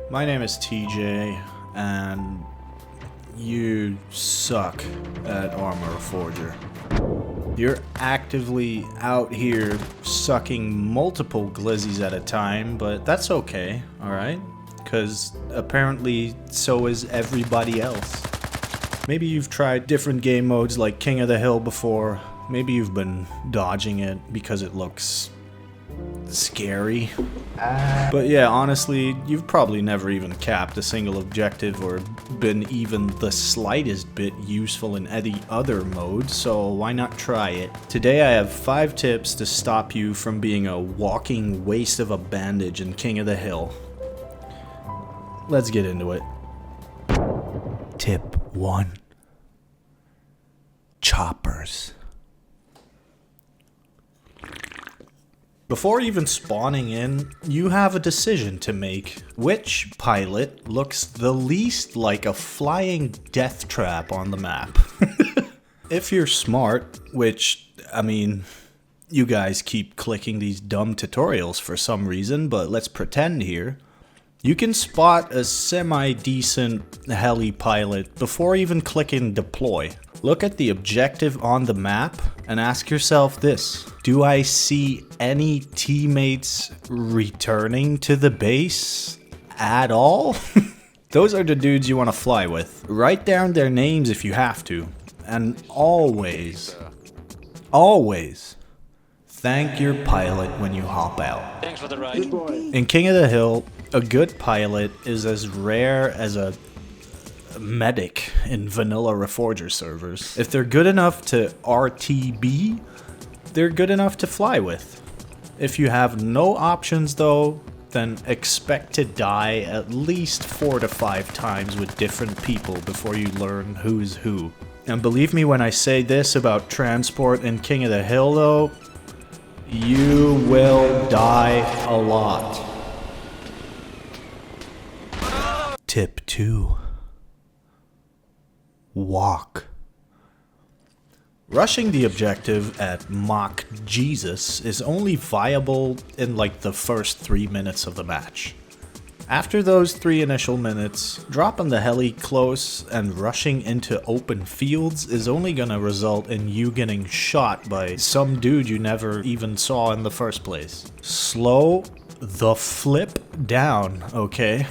My name is TJ, and you suck at Arma Reforger. You're actively out here sucking multiple glizzies at a time, but that's okay, alright? Because apparently so is everybody else. Maybe you've tried different game modes like King of the Hill before. Maybe you've been dodging it because it looks scary. But yeah, honestly, you've probably never even capped a single objective or been even the slightest bit useful in any other mode, so why not try it? Today I have 5 tips to stop you from being a walking waste of a bandage in King of the Hill. Let's get into it. Tip 1. Choppers. Before even spawning in, you have a decision to make. Which pilot looks the least like a flying death trap on the map? If you're smart, which, I mean, you guys keep clicking these dumb tutorials for some reason, but let's pretend here. You can spot a semi-decent heli pilot before even clicking deploy. Look at the objective on the map and ask yourself this: do I see any teammates returning to the base at all? Those are the dudes you want to fly with. Write down their names if you have to. And always, thank your pilot when you hop out. Thanks for the ride. In King of the Hill, a good pilot is as rare as a medic in vanilla Reforger servers. If they're good enough to RTB, they're good enough to fly with. If you have no options though, then expect to die at least 4 to 5 times with different people before you learn who's who. And believe me when I say this about transport in King of the Hill though, you will die a lot. Tip 2. Walk. Rushing the objective at Mach Jesus is only viable in like the first 3 minutes of the match. After those 3 initial minutes, dropping the heli close and rushing into open fields is only gonna result in you getting shot by some dude you never even saw in the first place. Slow the flip down, okay?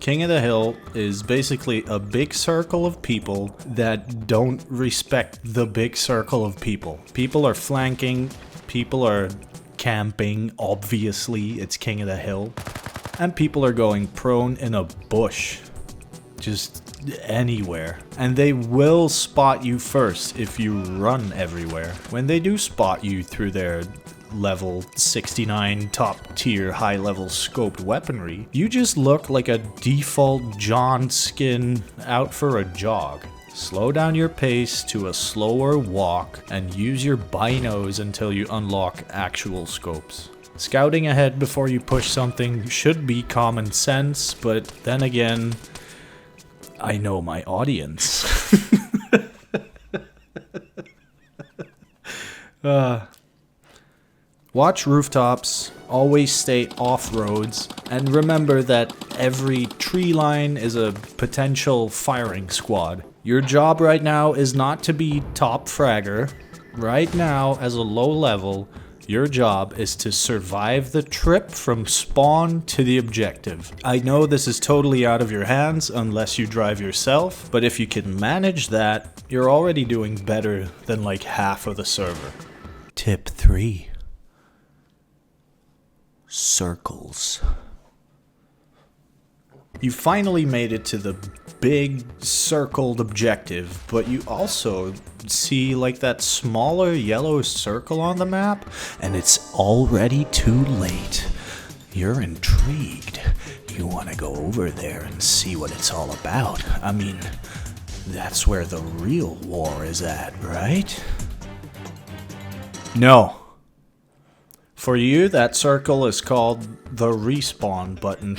King of the Hill is basically a big circle of people that don't respect the big circle of people. People are flanking, people are camping, obviously it's King of the Hill, and people are going prone in a bush, just anywhere. And they will spot you first if you run everywhere. When they do spot you through their level 69 top tier high level scoped weaponry, you just look like a default John skin out for a jog. Slow down your pace to a slower walk and use your binos until you unlock actual scopes. Scouting ahead before you push something should be common sense, but then again, I know my audience. Watch rooftops, always stay off roads, and remember that every tree line is a potential firing squad. Your job right now is not to be top fragger. Right now, as a low level, your job is to survive the trip from spawn to the objective. I know this is totally out of your hands unless you drive yourself, but if you can manage that, you're already doing better than like half of the server. Tip 3. Circles. You finally made it to the big circled objective, but you also see like that smaller yellow circle on the map, and it's already too late. You're intrigued. You want to go over there and see what it's all about. I mean, that's where the real war is at, right? No. For you, that circle is called the respawn button.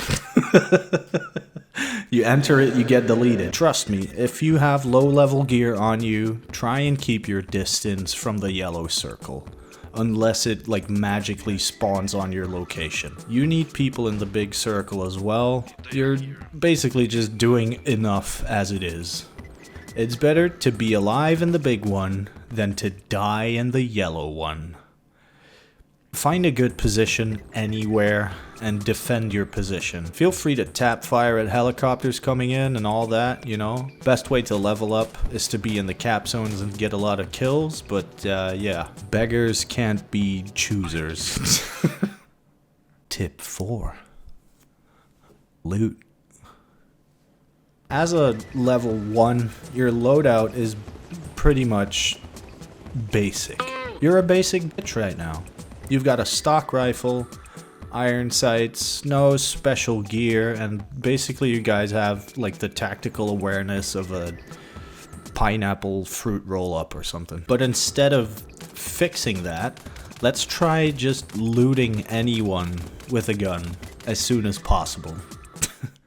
You enter it, you get deleted. Trust me, if you have low level gear on you, try and keep your distance from the yellow circle. unless it like magically spawns on your location. You need people in the big circle as well. You're basically just doing enough as it is. It's better to be alive in the big one than to die in the yellow one. Find a good position anywhere and defend your position. Feel free to tap fire at helicopters coming in and all that, you know. Best way to level up is to be in the cap zones and get a lot of kills, but yeah. Beggars can't be choosers. Tip 4. Loot. As a level 1, your loadout is pretty much basic. You're a basic bitch right now. You've got a stock rifle, iron sights, no special gear, and basically you guys have like the tactical awareness of a pineapple fruit roll-up or something. But instead of fixing that, let's try just looting anyone with a gun as soon as possible.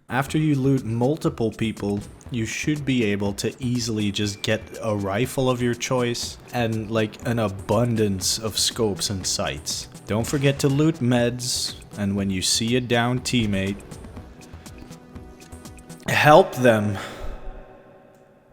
After you loot multiple people, you should be able to easily just get a rifle of your choice and like an abundance of scopes and sights. Don't forget to loot meds, and when you see a down teammate, help them.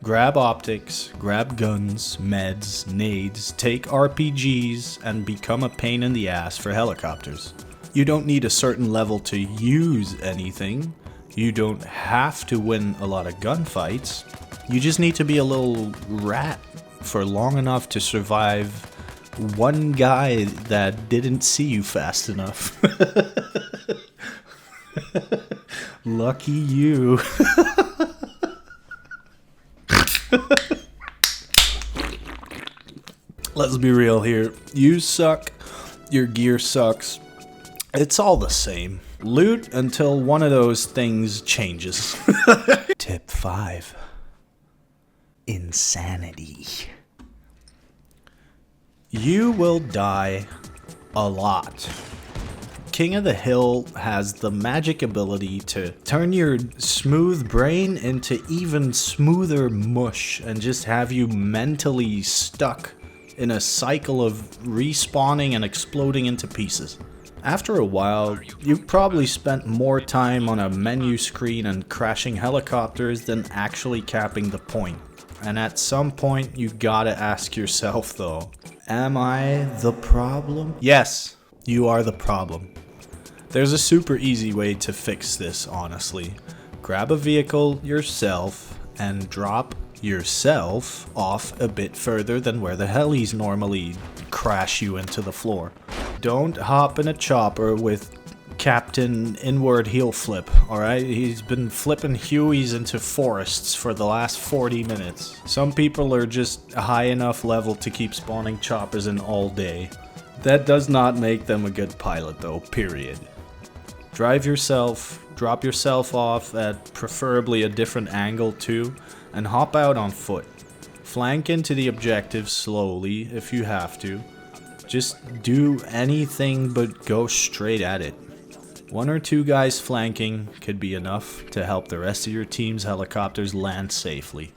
Grab optics, grab guns, meds, nades, take RPGs, and become a pain in the ass for helicopters. You don't need a certain level to use anything. You don't have to win a lot of gunfights. You just need to be a little rat for long enough to survive one guy that didn't see you fast enough. Lucky you. Let's be real here. You suck. Your gear sucks. It's all the same. Loot until one of those things changes. Tip 5. Insanity. You will die a lot. King of the Hill has the magic ability to turn your smooth brain into even smoother mush and just have you mentally stuck in a cycle of respawning and exploding into pieces. After a while, you've probably spent more time on a menu screen and crashing helicopters than actually capping the point. And at some point, you gotta ask yourself though, am I the problem? Yes, you are the problem. There's a super easy way to fix this, honestly. Grab a vehicle yourself and drop yourself off a bit further than where the helis normally crash you into the floor. Don't hop in a chopper with Captain Inward Heel Flip, alright? He's been flipping Hueys into forests for the last 40 minutes. Some people are just high enough level to keep spawning choppers in all day. That does not make them a good pilot though, period. Drive yourself, drop yourself off at preferably a different angle too, and hop out on foot. Flank into the objective slowly if you have to. Just do anything but go straight at it. 1 or 2 guys flanking could be enough to help the rest of your team's helicopters land safely.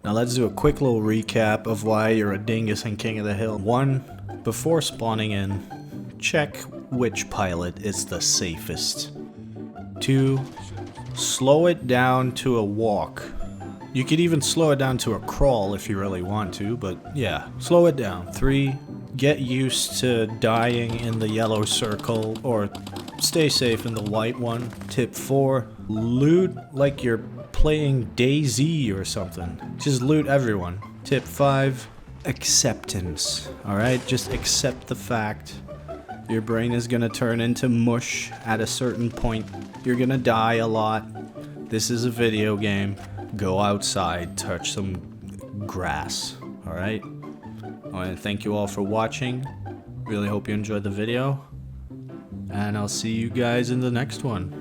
Now let's do a quick little recap of why you're a dingus and King of the Hill. 1, before spawning in, check which pilot is the safest. 2, slow it down to a walk. You could even slow it down to a crawl if you really want to, but yeah, slow it down. 3, get used to dying in the yellow circle or stay safe in the white one. Tip 4, loot like you're playing DayZ or something. Just loot everyone. Tip 5, acceptance. Alright, just accept the fact your brain is gonna turn into mush at a certain point. You're gonna die a lot. This is a video game. Go outside, touch some grass. Alright? I want to thank you all for watching. Really hope you enjoyed the video. And I'll see you guys in the next one.